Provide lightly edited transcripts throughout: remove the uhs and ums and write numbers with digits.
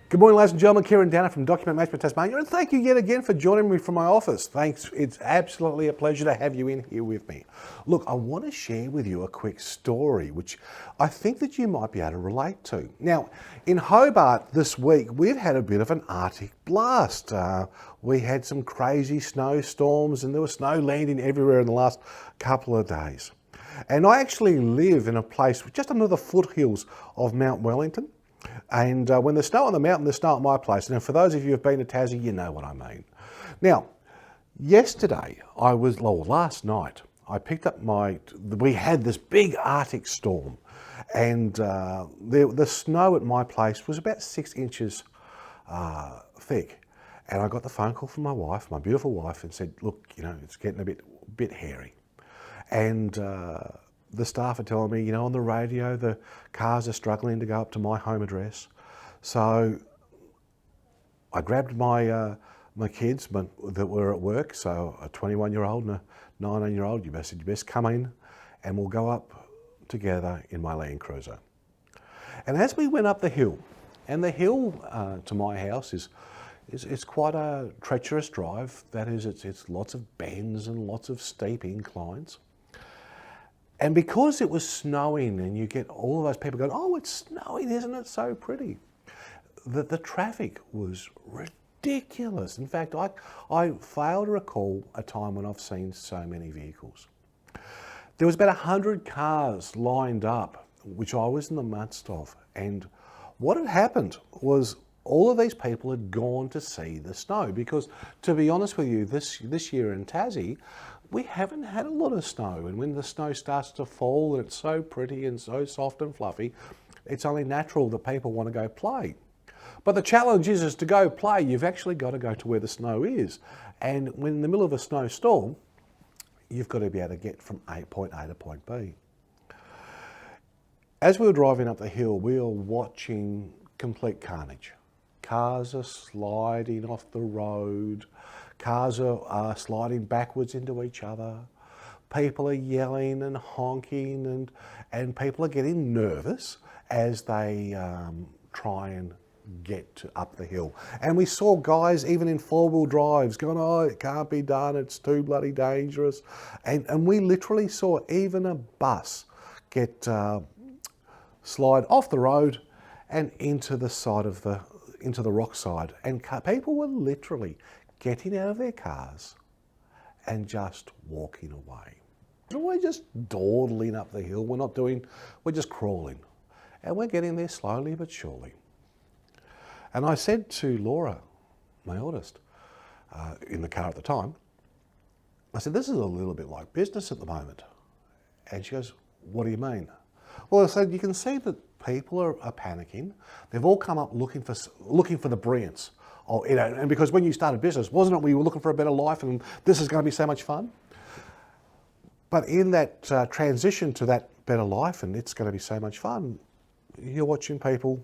Good morning, ladies and gentlemen. Kieran Downer from Document Management Tasmania, and thank you yet again for joining me from my office. Thanks. It's absolutely a pleasure to have you in here with me. Look, I want to share with you a quick story, which I think that you might be able to relate to. Now, in Hobart this week, we've had a bit of an Arctic blast. We had some crazy snowstorms, and there was snow landing everywhere in the last couple of days. And I actually live in a place just under the foothills of Mount Wellington. And when there's snow on the mountain, there's snow at my place. And for those of you who've been to Tassie, you know what I mean. Now, last night, I picked up we had this big Arctic storm, and the snow at my place was about 6 inches thick. And I got the phone call from my wife, my beautiful wife, and said, look, it's getting a bit hairy. And the staff are telling me, on the radio, the cars are struggling to go up to my home address. So I grabbed my kids that were at work, so a 21-year-old and a 19-year-old. You best come in, and we'll go up together in my Land Cruiser. And as we went up the hill, and the hill to my house is quite a treacherous drive. That is, it's lots of bends and lots of steep inclines. And because it was snowing, and you get all of those people going, oh, it's snowing, isn't it so pretty? The traffic was ridiculous. In fact, I fail to recall a time when I've seen so many vehicles. There was about 100 cars lined up, which I was in the midst of. And what had happened was all of these people had gone to see the snow, because, to be honest with you, this year in Tassie, we haven't had a lot of snow. And when the snow starts to fall and it's so pretty and so soft and fluffy, it's only natural that people want to go play. But the challenge is to go play, you've actually got to go to where the snow is. And when in the middle of a snowstorm, you've got to be able to get from point A to point B. As we were driving up the hill, we were watching complete carnage. Cars are sliding off the road. Cars are sliding backwards into each other. People are yelling and honking, and people are getting nervous as they try and get up the hill. And we saw guys even in four-wheel drives going, oh, it can't be done, it's too bloody dangerous. And we literally saw even a bus get slide off the road and into the rock side. And people were literally getting out of their cars and just walking away. We're just dawdling up the hill. We're just crawling. And we're getting there slowly but surely. And I said to Laura, my eldest, in the car at the time, I said, this is a little bit like business at the moment. And she goes, what do you mean? Well, I said, you can see that people are panicking. They've all come up looking for the brilliance. And because when you started business, wasn't it we were looking for a better life and this is going to be so much fun? But in that transition to that better life and it's going to be so much fun, you're watching people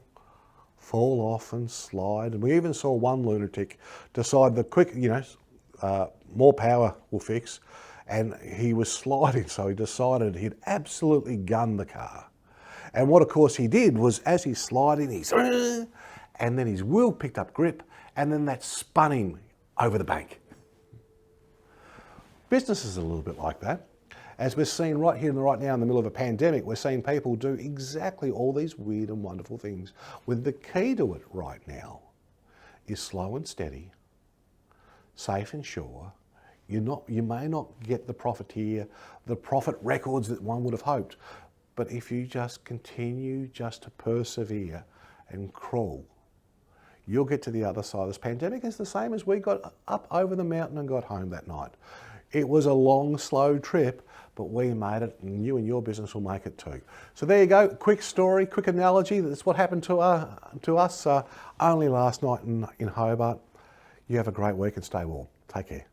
fall off and slide. And we even saw one lunatic decide more power will fix. And he was sliding, so he decided he'd absolutely gun the car. And what, of course, he did was, as he's sliding, and then his wheel picked up grip, and then that spun him over the bank. Business is a little bit like that. As we're seeing right here and right now in the middle of a pandemic, we're seeing people do exactly all these weird and wonderful things. With the key to it right now is slow and steady, safe and sure. You may not get the profit records that one would have hoped, but if you just continue just to persevere and crawl, you'll get to the other side. This pandemic is the same as we got up over the mountain and got home that night. It was a long, slow trip, but we made it, and you and your business will make it too. So there you go, quick story, quick analogy. That's what happened to us only last night in Hobart. You have a great week and stay warm. Take care.